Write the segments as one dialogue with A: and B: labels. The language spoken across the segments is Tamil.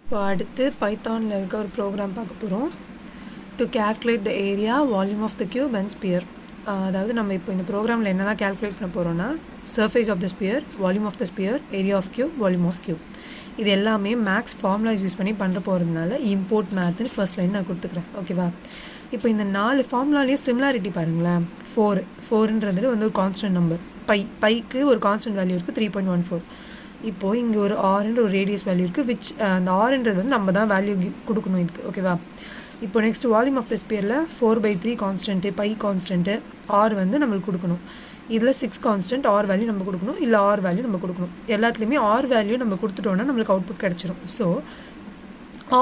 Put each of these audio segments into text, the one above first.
A: இப்போ அடுத்து பைத்தானில் இருக்க ஒரு ப்ரோக்ராம் பார்க்க போகிறோம். To calculate the area, volume of the cube and sphere. அதாவது நம்ம இப்போ இந்த ப்ரோக்ராமில் என்னெல்லாம் கேல்குலேட் பண்ண போகிறோன்னா, surface of the sphere, volume of the sphere, area of cube, volume of cube. இது எல்லாமே மேக்ஸ் ஃபார்முலாஸ் யூஸ் பண்ணி பண்ணுற போகிறதுனால இம்போர்ட் மேத்துன்னு ஃபர்ஸ்ட் லைன் நான் கொடுத்துக்கிறேன். ஓகேவா? இப்போ இந்த 4 ஃபார்முலாலேயும் சிமிலாரிட்டி பாருங்களேன். 4ன்றது வந்து ஒரு கான்ஸ்டன்ட் நம்பர். பைக்கு ஒரு கான்ஸ்டன்ட் வேல்யூ இருக்குது 3.14. இப்போது இங்கே ஒரு ஆர்ன்ற ஒரு ரேடியஸ் வேல்யூ இருக்குது, விச் அந்த ஆர்ன்றது வந்து நம்ம தான் வேல்யூ கொடுக்கணும் இதுக்கு. ஓகேவா? இப்போ நெக்ஸ்ட் வால்யூம் ஆஃப் த ஸ்பியரில் 4/3 கான்ஸ்டன்ட்டு, பை கான்ஸ்டன்ட்டு, ஆர் வந்து நம்மளுக்கு கொடுக்கணும். இதில் 6 கான்ஸ்டன்ட், ஆர் வேல்யூ நம்ம கொடுக்கணும், இல்லை ஆர் வேல்யூ நம்ம கொடுக்கணும். எல்லாத்துலேயுமே ஆர் வேல்யூ நம்ம கொடுத்துட்டோன்னா நம்மளுக்கு அவுட்புட் கிடச்சிரும். ஸோ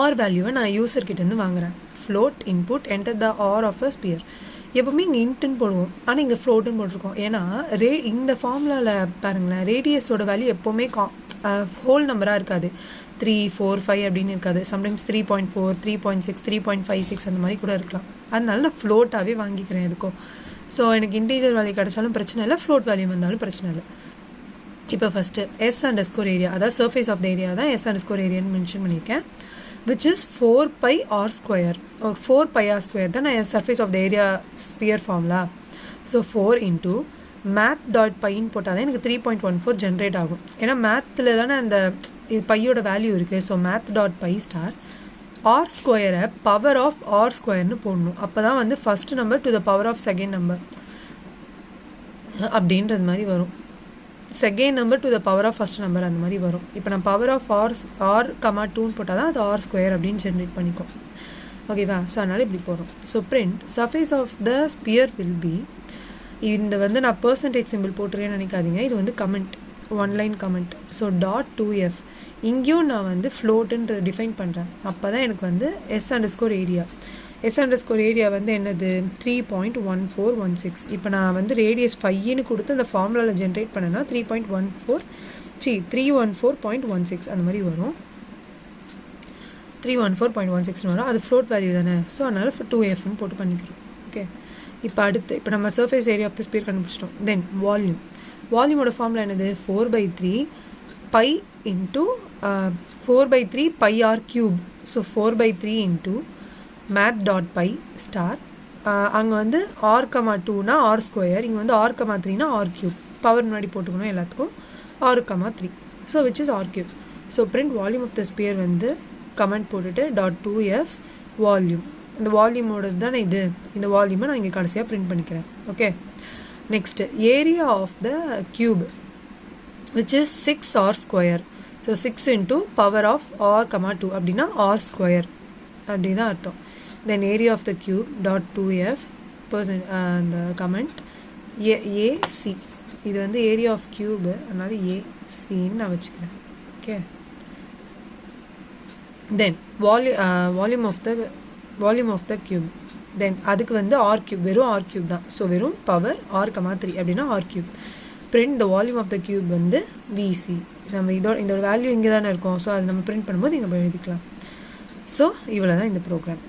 A: ஆர் வேல்யூவை நான் யூசர்கிட்டேருந்து வாங்குகிறேன். Float input enter the r of a sphere. எப்போவுமே இங்கே இன்ட்டுன்னு போடுவோம், ஆனால் இங்கே ஃப்ளோட்டுன்னு போட்டிருக்கோம். ஏன்னா இந்த ஃபார்முலாவில் பாருங்களேன், ரேடியஸோட வேல்யூ எப்போவுமே ஹோல் நம்பராக இருக்காது. 3, 4, 5 அப்படின்னு இருக்காது. சம்டைம்ஸ் 3.4, 3.6, 3.56 அந்த மாதிரி கூட இருக்கலாம். அதனால நான் ஃப்ளோட்டாகவே வாங்கிக்கிறேன் எதுக்கும். ஸோ எனக்கு இன்டீஜர் வேல்யூ கிடச்சாலும் பிரச்சனை இல்லை, ஃப்ளோட் வேல்யூ வந்தாலும் பிரச்சனை இல்லை. இப்போ ஃபஸ்ட்டு S_, ஏரியா, அதாவது சர்ஃபேஸ் ஆஃப் த ஏரியா தான் S_, ஏரியான்னு மென்ஷன் பண்ணியிருக்கேன். Which is 4πr². 4πr² தான் நான் surface of the area sphere formula. So 4 into math.pyன்னு போட்டால் தான் எனக்கு 3.14 ஜென்ரேட் ஆகும். ஏன்னா மேத்தில் தானே அந்த பையோட வேல்யூ இருக்குது. So math.py star r² power of r²ன்னு போடணும். அப்போ தான் வந்து first number to the power of second number அப்படின்றது மாதிரி வரும். Second number to the power of first number அந்த மாதிரி வரும். இப்போ நான் பவர் ஆஃப் r(2)ன்னு போட்டால் தான் அது r² அப்படின்னு ஜென்ரேட் பண்ணிக்கும். ஓகேவா? ஸோ அதனால் இப்படி போகிறோம். So print surface of the sphere will be, இந்த வந்து நான் பெர்சன்டேஜ் சிம்பிள் போட்டுருக்கேன்னு நினைக்காதீங்க, இது வந்து comment, 1 line comment. So .2f இங்கேயும் நான் வந்து ஃப்ளோட்டுன்ற டிஃபைன் பண்ணுறேன். அப்போ தான் எனக்கு வந்து S_, ஏரியா. S_, ஏரியா வந்து என்னது? 3.1416. இப்போ நான் வந்து ரேடியஸ் 5ன்னு கொடுத்து அந்த ஃபார்முலாவில் ஜென்ரேட் பண்ணேன்னா 314.16 அந்த மாதிரி வரும். 314.16 வரும். அது ஃப்ளோட் வேல்யூ தானே. ஸோ அதனால் 2fன்னு போட்டு பண்ணிக்கிறோம். ஓகே, இப்போ அடுத்து இப்போ நம்ம surface area of the sphere கண்டுபிடிச்சிட்டோம். தென் வால்யூமோட ஃபார்முலா என்னது? 4/3 pi into 4/3 πr³. So 4/3 into math.py star, அங்கே வந்து r(2)னா r², இங்கே வந்து r(3)னா r³. பவர் முன்னாடி போட்டுக்கணும் எல்லாத்துக்கும். r(3). So which is r³. So print volume of the sphere வந்து கமெண்ட் போட்டுட்டு .2f வால்யூம். இந்த வால்யூமோடது தானே இது. இந்த வால்யூமை நான் இங்கே கடைசியாக பிரிண்ட் பண்ணிக்கிறேன். Okay, next area of the cube which is 6r². So 6 into power of r(2) அப்படின்னா r² அப்படி தான் அர்த்தம். Then area of the cube .2f அந்த கமெண்ட் ஏசி. இது வந்து ஏரியா ஆஃப் கியூபு, அதனால ஏசின்னு நான் வச்சுக்கிறேன். Okay, then volume of the cube. Then அதுக்கு வந்து r³ வெறும் r³ தான். ஸோ வெறும் பவர் r(3) அப்படின்னா r³. Print the volume of the cube வந்து விசி. நம்ம இதோட வேல்யூ இங்கே தானே இருக்கும். ஸோ அதை நம்ம பிரிண்ட் பண்ணும்போது இங்கே எழுதிக்கலாம். ஸோ இவ்வளோ தான் இந்த ப்ரோக்ராம்.